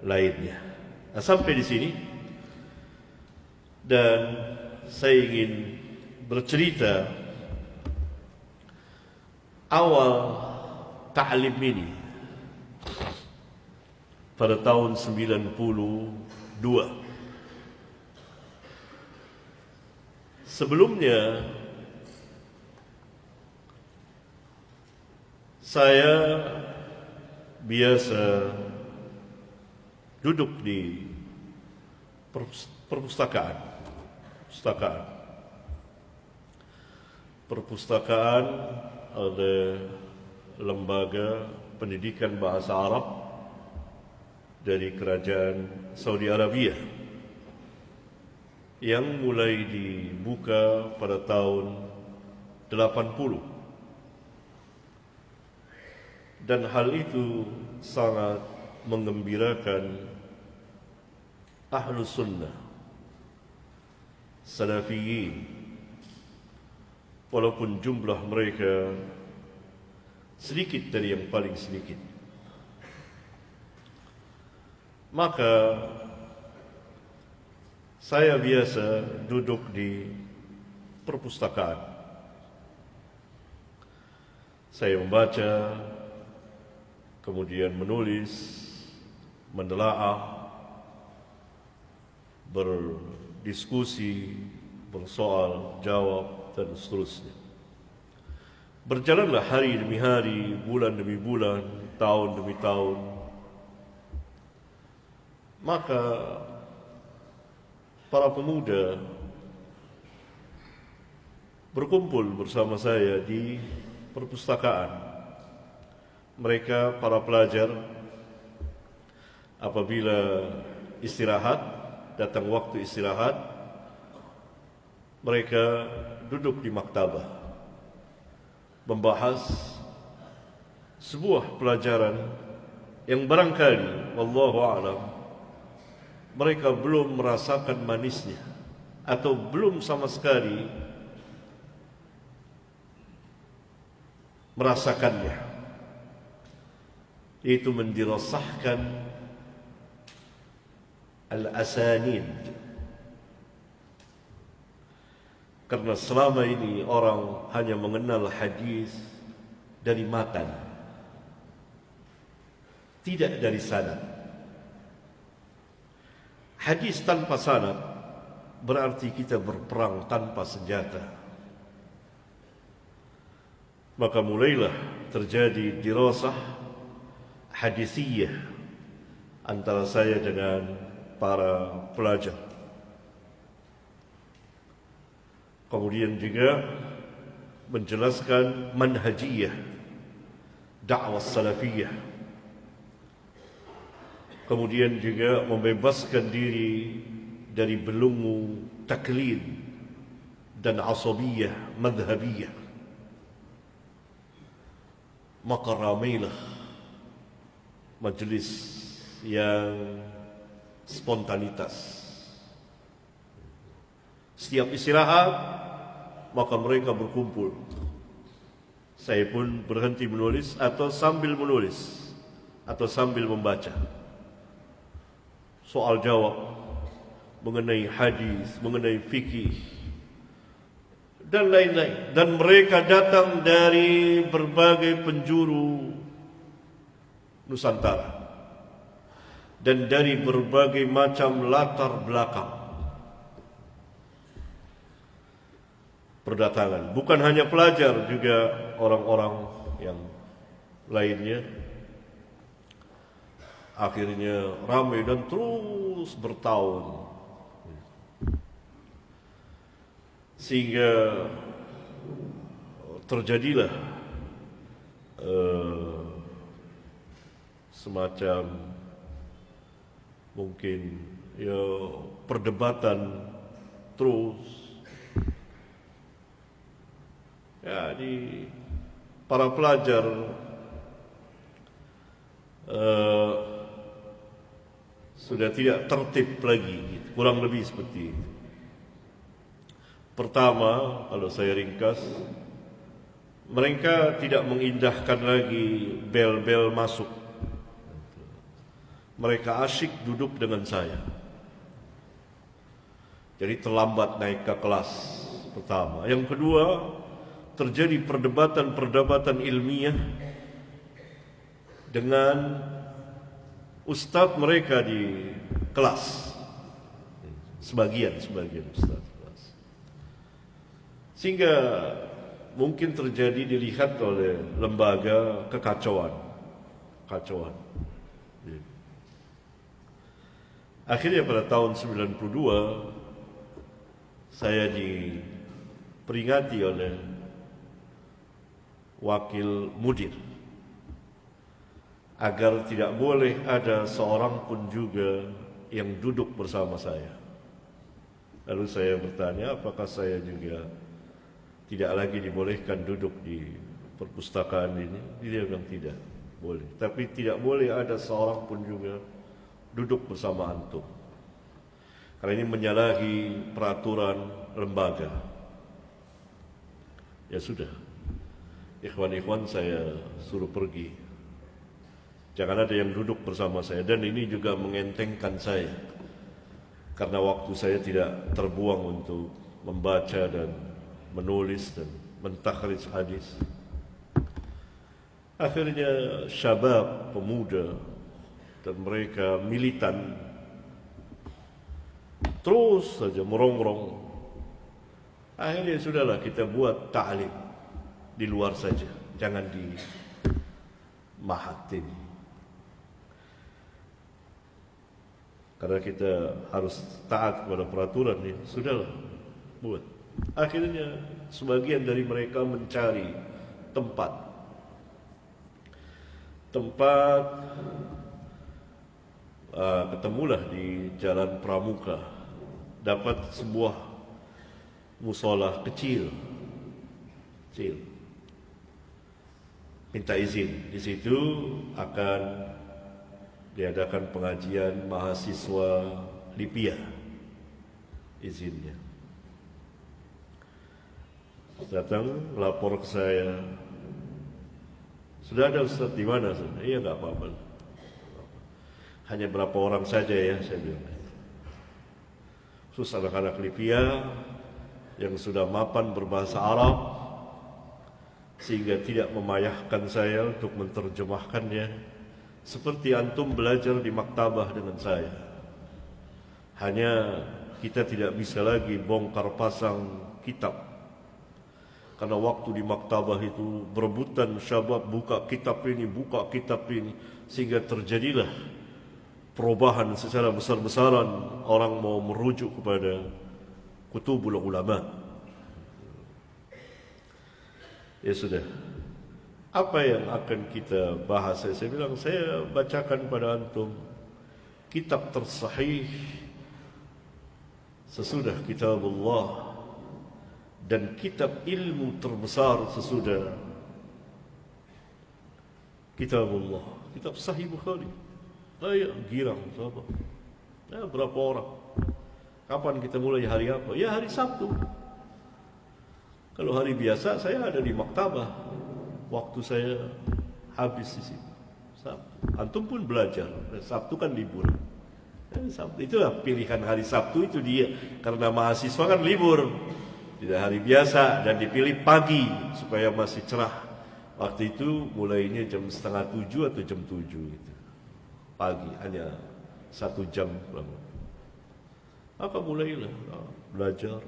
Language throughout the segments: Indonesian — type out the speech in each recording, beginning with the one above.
lainnya. Nah, sampai di sini dan saya ingin bercerita awal ta'lim ini pada tahun 92. Sebelumnya saya biasa duduk di perpustakaan ada lembaga pendidikan bahasa Arab dari kerajaan Saudi Arabia yang mulai dibuka pada tahun 80. Dan hal itu sangat menggembirakan Ahlus Sunnah, Salafiyin, walaupun jumlah mereka sedikit dari yang paling sedikit. Maka saya biasa duduk di perpustakaan. Saya membaca, kemudian menulis, menelaah, berdiskusi, bersoal, jawab, dan seterusnya. Berjalanlah hari demi hari, bulan demi bulan, tahun demi tahun. Maka para pemuda berkumpul bersama saya di perpustakaan. Mereka, para pelajar, apabila istirahat, datang waktu istirahat, mereka duduk di maktabah, membahas sebuah pelajaran yang barangkali, wallahu a'lam, mereka belum merasakan manisnya atau belum sama sekali merasakannya, yaitu mendirasahkan al-asanid. Karena selama ini orang hanya mengenal hadis dari matan, tidak dari sanad. Hadis tanpa sanad berarti kita berperang tanpa senjata. Maka mulailah terjadi dirasah hadisiyah antara saya dengan para pelajar. Kemudian juga menjelaskan manhajiyah dakwah salafiyah. Kemudian juga membebaskan diri dari belenggu taklid dan asabiyah madhabiyah. Maka ramailah majlis yang spontanitas. Setiap istirahat, maka mereka berkumpul. Saya pun berhenti menulis atau sambil menulis atau sambil membaca. Soal jawab mengenai hadis, mengenai fikih, dan lain-lain. Dan mereka datang dari berbagai penjuru Nusantara dan dari berbagai macam latar belakang berdatangan. Bukan hanya pelajar, juga orang-orang yang lainnya. Akhirnya ramai dan terus bertahun, sehingga terjadilah semacam mungkin ya perdebatan terus ya di para pelajar. Sudah tidak tertib lagi, kurang lebih seperti itu. Pertama, kalau saya ringkas, mereka tidak mengindahkan lagi bel-bel masuk. mereka asyik duduk dengan saya. Jadi terlambat naik ke kelas pertama. Yang kedua, terjadi perdebatan ilmiah dengan ustadz mereka di kelas. Sebagian ustadz kelas. Sehingga mungkin terjadi dilihat oleh lembaga kekacauan. Akhirnya pada tahun 92 saya diperingati oleh wakil mudir agar tidak boleh ada seorang pun juga yang duduk bersama saya. Lalu saya bertanya, apakah saya juga tidak lagi dibolehkan duduk di perpustakaan ini? Dia bilang tidak boleh, tapi tidak boleh ada seorang pun juga duduk bersama antum, karena ini menyalahi peraturan lembaga. Ya sudah, ikhwan-ikhwan saya suruh pergi, jangan ada yang duduk bersama saya. Dan ini juga mengentengkan saya, karena waktu saya tidak terbuang untuk membaca dan menulis dan mentakhrij hadis. Akhirnya syabab, pemuda, dan mereka militan terus saja merongrong. Akhirnya sudahlah, kita buat ta'lim di luar saja, jangan di mahat ini, karena kita harus taat kepada peraturan ini. Sudahlah, buat. Akhirnya sebagian dari mereka mencari tempat ketemulah di Jalan Pramuka, dapat sebuah musola kecil, minta izin. Di situ akan diadakan pengajian mahasiswa Libya, izinnya. Datang lapor ke saya, sudah ada Ustaz di mana? Iya, enggak apa-apa. Hanya berapa orang saja ya, saya bilang. Khusus anak-anak Libya yang sudah mapan berbahasa Arab, sehingga tidak memayahkan saya untuk menerjemahkannya, seperti antum belajar di maktabah dengan saya. Hanya kita tidak bisa lagi bongkar pasang kitab, karena waktu di maktabah itu berebutan syabab buka kitab ini, sehingga terjadilah perubahan secara besar-besaran. Orang mau merujuk kepada kutubul ulama. Ya sudah, apa yang akan kita bahas? Saya bilang, saya bacakan pada antum kitab tersahih sesudah kitabullah, dan kitab ilmu terbesar sesudah kitabullah, kitab Sahih Bukhari. Saya girang, sahabat. Berapa orang? Kapan kita mulai? Hari apa? Ya, hari Sabtu. Kalau hari biasa saya ada di maktabah, waktu saya habis di situ. Sabtu. Antum pun belajar. Sabtu kan libur. Sabtu itulah pilihan hari Sabtu itu dia, karena mahasiswa kan libur. Tidak hari biasa, dan dipilih pagi supaya masih cerah. Waktu itu mulainya jam 6:30 atau jam 7 gitu. Pagi, hanya 1 jam. Maka mulailah belajar,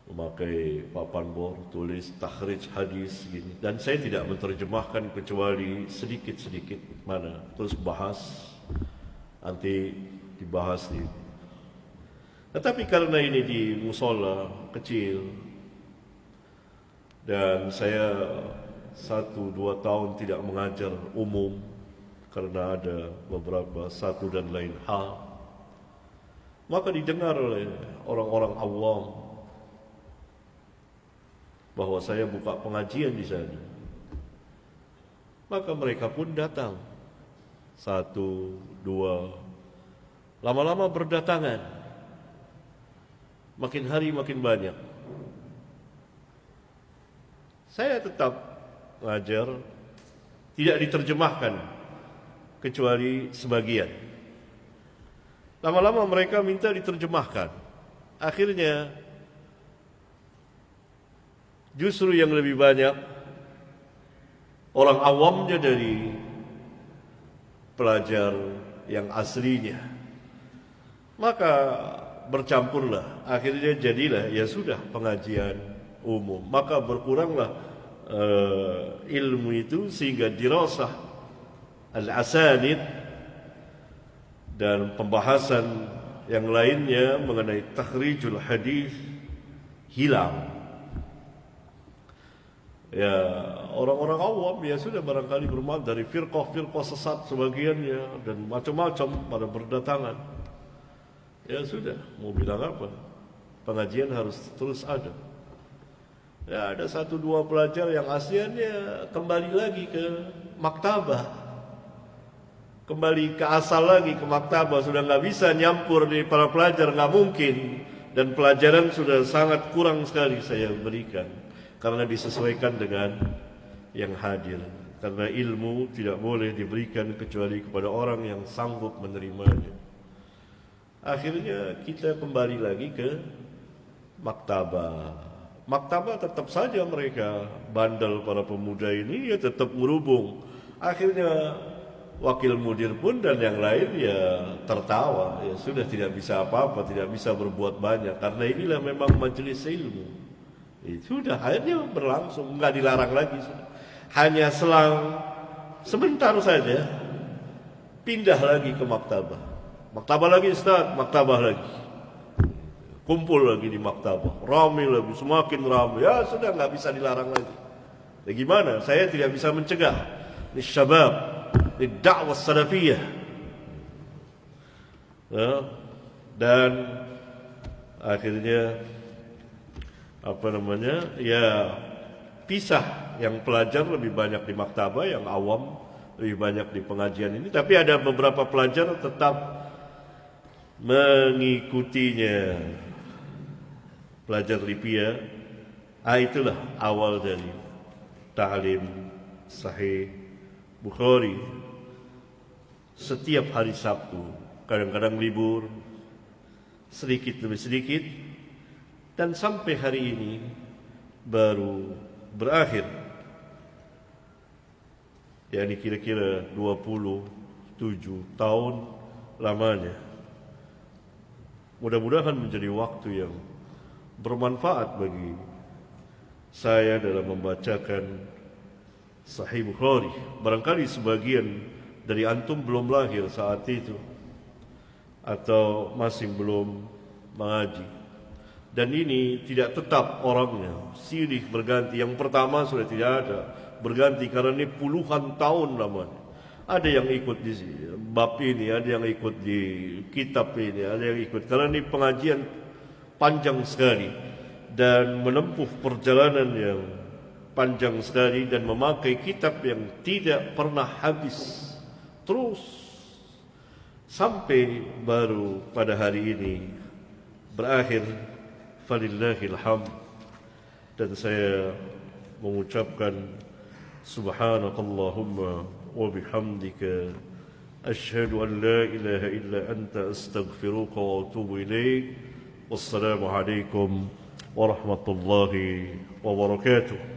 memakai papan bor, tulis takhrij hadis gini. Dan saya tidak menerjemahkan kecuali sedikit-sedikit mana, terus bahas, nanti dibahas di. Tetapi karena ini di musola kecil, dan saya 1-2 tahun tidak mengajar umum karena ada beberapa satu dan lain hal, maka didengar oleh orang-orang awam bahwa saya buka pengajian di sana. Maka mereka pun datang, 1, 2, lama-lama berdatangan. Makin hari makin banyak. Saya tetap mengajar, tidak diterjemahkan kecuali sebagian. Lama-lama mereka minta diterjemahkan. Akhirnya justru yang lebih banyak orang awamnya dari pelajar yang aslinya. Maka bercampurlah, akhirnya jadilah ya sudah pengajian umum. Maka berkuranglah ilmu itu sehingga dirasah al-asanid dan pembahasan yang lainnya mengenai takhrijul hadis hilang. Ya, orang-orang awam ya sudah barangkali bermain dari firqah-firqah sesat sebagiannya dan macam-macam pada berdatangan. Ya sudah, mau bilang apa? Pengajian harus terus ada. Ya, ada 1-2 pelajar yang aslinya kembali lagi ke maktabah. Kembali ke asal lagi, ke maktabah. Sudah nggak bisa nyampur di para pelajar, nggak mungkin. Dan pelajaran sudah sangat kurang sekali saya berikan. Karena disesuaikan dengan yang hadir. Karena ilmu tidak boleh diberikan kecuali kepada orang yang sanggup menerimanya. Akhirnya kita kembali lagi ke maktabah. Maktabah tetap saja mereka bandel para pemuda ini ya tetap merubung. Akhirnya wakil mudir pun dan yang lain ya tertawa. Ya sudah tidak bisa apa-apa, tidak bisa berbuat banyak. Karena inilah memang majelis ilmu. Itu sudah akhirnya berlangsung, nggak dilarang lagi. Hanya selang sebentar saja pindah lagi ke maktabah. Maktabah lagi Ustaz, maktabah lagi. Kumpul lagi di maktabah, ramai lagi, semakin ramai. Ya sudah nggak bisa dilarang lagi. Ya gimana? Saya tidak bisa mencegah. Ini syabab, ini dakwah salafiyah. Ya. Dan akhirnya ya pisah, yang pelajar lebih banyak di maktabah, yang awam lebih banyak di pengajian ini. Tapi ada beberapa pelajar tetap mengikutinya, pelajar Lipia. Itulah awal dari ta'lim Sahih Bukhari. Setiap hari Sabtu, kadang-kadang libur, sedikit demi sedikit, dan sampai hari ini baru berakhir. Ya, ini kira-kira 27 tahun lamanya. Mudah-mudahan menjadi waktu yang bermanfaat bagi saya dalam membacakan Sahih Bukhari. Barangkali sebagian dari antum belum lahir saat itu atau masih belum mengaji. Dan ini tidak tetap orangnya, silih berganti. Yang pertama sudah tidak ada, berganti karena ini puluhan tahun lamanya. Ada yang ikut di bab ini, ada yang ikut di kitab ini, ada yang ikut. Karena ini pengajian panjang sekali dan menempuh perjalanan yang panjang sekali dan memakai kitab yang tidak pernah habis. Terus sampai baru pada hari ini berakhir, falillahil hamd. Dan saya mengucapkan subhanakallahumma wa bihamdika asyhadu an la ilaha illa anta astaghfiruka wa atubu ilaik. Wassalamu alaikum warahmatullahi wabarakatuh.